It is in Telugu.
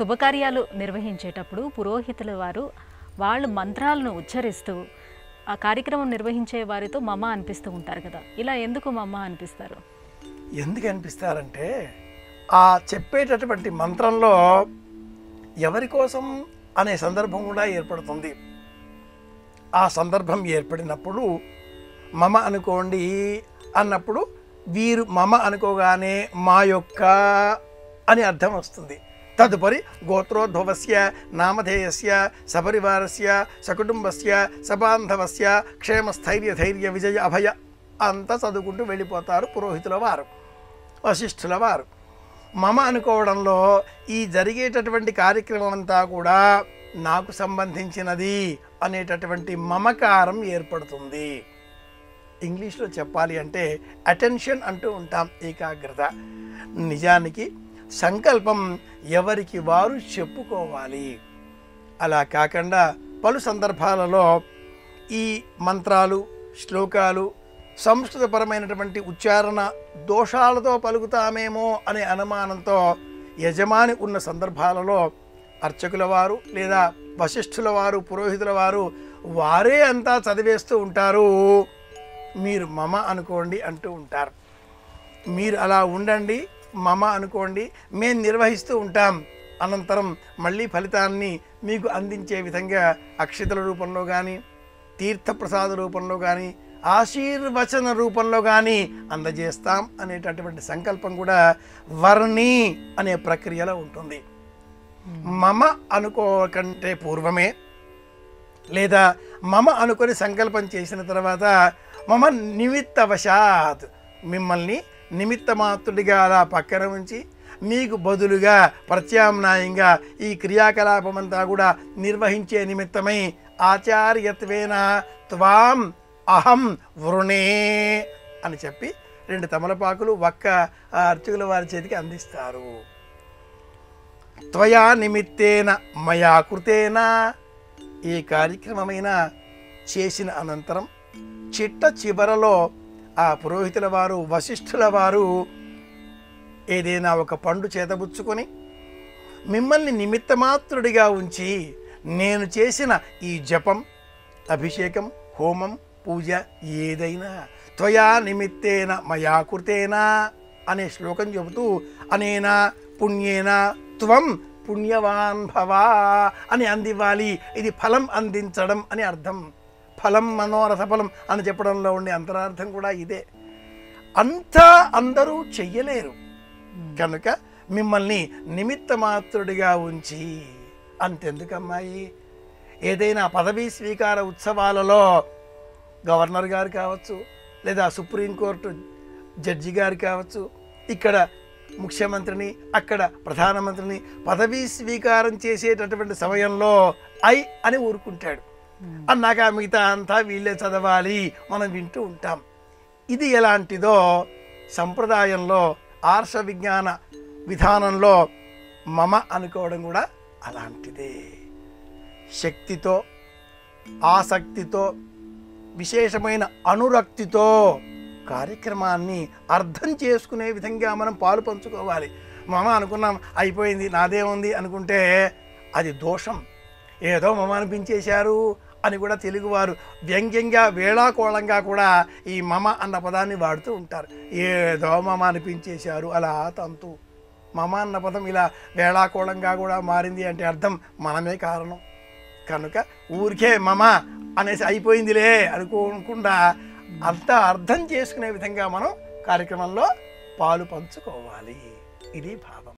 శుభకార్యాలు నిర్వహించేటప్పుడు పురోహితుల వారు వాళ్ళు మంత్రాలను ఉచ్చరిస్తూ ఆ కార్యక్రమం నిర్వహించే వారితో మమ అనిపిస్తూ ఉంటారు కదా, ఇలా ఎందుకు మమ అనిపిస్తారు? ఎందుకు అనిపిస్తారంటే ఆ చెప్పేటటువంటి మంత్రంలో ఎవరి కోసం అనే సందర్భం కూడా ఏర్పడుతుంది. ఆ సందర్భం ఏర్పడినప్పుడు మమ అనుకోండి అన్నప్పుడు వీరు మమ అనుకోగానే మా యొక్క అని అర్థం వస్తుంది. తదుపరి గోత్రోద్భవస్య నామధేయస్య సపరివారస్య సకుటుంబస్య సబాంధవస్య క్షేమస్థైర్య ధైర్య విజయ అభయ అంతా చదువుకుంటూ వెళ్ళిపోతారు పురోహితుల వారు, వశిష్ఠుల వారు. మమ అనుకోవడంలో ఈ జరిగేటటువంటి కార్యక్రమం అంతా కూడా నాకు సంబంధించినది అనేటటువంటి మమకారం ఏర్పడుతుంది. ఇంగ్లీష్లో చెప్పాలి అంటే అటెన్షన్ అంటూ ఉంటాం, ఏకాగ్రత. నిజానికి సంకల్పం ఎవరికి వారు చెప్పుకోవాలి. అలా కాకుండా పలు సందర్భాలలో ఈ మంత్రాలు శ్లోకాలు సంస్కృతపరమైనటువంటి ఉచ్చారణ దోషాలతో పలుకుతామేమో అనే అనుమానంతో యజమాని ఉన్న సందర్భాలలో అర్చకుల వారు లేదా వశిష్ఠుల వారు పురోహితుల వారు వారే అంతా చదివేస్తూ ఉంటారు. మీరు మమ అనుకోండి అంటూ ఉంటారు. మీరు అలా ఉండండి, మమ అనుకోండి, మేము నిర్వహిస్తూ ఉంటాం. అనంతరం మళ్ళీ ఫలితాన్ని మీకు అందించే విధంగా అక్షతల రూపంలో కానీ తీర్థప్రసాద రూపంలో కానీ ఆశీర్వచన రూపంలో కానీ అందజేస్తాం అనేటటువంటి సంకల్పం కూడా వర్ణి అనే ప్రక్రియలో ఉంటుంది. మమ అనుకోకంటే పూర్వమే లేదా మమ అనుకొని సంకల్పం చేసిన తర్వాత మమ నిమిత్తవశాత్ మిమ్మల్ని నిమిత్తమాత్రుడిగా అలా పక్కన ఉంచి మీకు బదులుగా ప్రత్యామ్నాయంగా ఈ క్రియాకలాపం అంతా కూడా నిర్వహించే నిమిత్తమై ఆచార్యత్వేన త్వాం అహం వృణే అని చెప్పి 2 తమలపాకులు ఒక్క అర్చకుల వారి చేతికి అందిస్తారు. త్వయా నిమిత్తేన మయా కృతేన ఈ కార్యక్రమమైన చేసిన అనంతరం చిట్ట చివరలో ఆ పురోహితుల వారు వశిష్ఠుల వారు ఏదైనా ఒక పండు చేతబుచ్చుకొని మిమ్మల్ని నిమిత్తమాత్రుడిగా ఉంచి నేను చేసిన ఈ జపం అభిషేకం హోమం పూజ ఏదైనా త్వయా నిమిత్తేన మయా కృతేన అనే శ్లోకం చెబుతూ అనేనా పుణ్యేన త్వం పుణ్యవాన్ భవా అని అందివ్వాలి. ఇది ఫలం అందించడం అని అర్థం. ఫలం మనోరథ ఫలం అని చెప్పడంలో ఉండే అంతరార్థం కూడా ఇదే. అంతా అందరూ చెయ్యలేరు కనుక మిమ్మల్ని నిమిత్తమాత్రుడిగా ఉంచి. అంతెందుకమ్మాయి, ఏదైనా పదవీ స్వీకార ఉత్సవాలలో గవర్నర్ గారు కావచ్చు లేదా సుప్రీంకోర్టు జడ్జి గారు కావచ్చు, ఇక్కడ ముఖ్యమంత్రిని అక్కడ ప్రధానమంత్రిని పదవీ స్వీకారం చేసేటటువంటి సమయంలో ఐ అని ఊరుకుంటాడు. అన్నాక మిగతా అంతా వీళ్ళే చదవాలి, మనం వింటూ ఉంటాం. ఇది ఎలాంటిదో సంప్రదాయంలో ఆర్ష విజ్ఞాన విధానంలో మమ అనుకోవడం కూడా అలాంటిదే. శక్తితో ఆసక్తితో విశేషమైన అనురక్తితో కార్యక్రమాన్ని అర్థం చేసుకునే విధంగా మనం పాలు పంచుకోవాలి. మమ అనుకున్నాం అయిపోయింది నాదే ఉంది అనుకుంటే అది దోషం. ఏదో మమ అనిపించేశారు అని కూడా తెలుగువారు వ్యంగ్యంగా వేళాకోళంగా కూడా ఈ మమ అన్న పదాన్ని వాడుతూ ఉంటారు. ఏదో మమ అనిపించేశారు అలా తంతు. మమ అన్న పదం ఇలా వేళాకోళంగా కూడా మారింది అంటే అర్థం మనమే కారణం. కనుక ఊరికే మమ అనేసి అయిపోయిందిలే అనుకోకుండా అంతా అర్థం చేసుకునే విధంగా మనం కార్యక్రమంలో పాలు పంచుకోవాలి. ఇది భావం.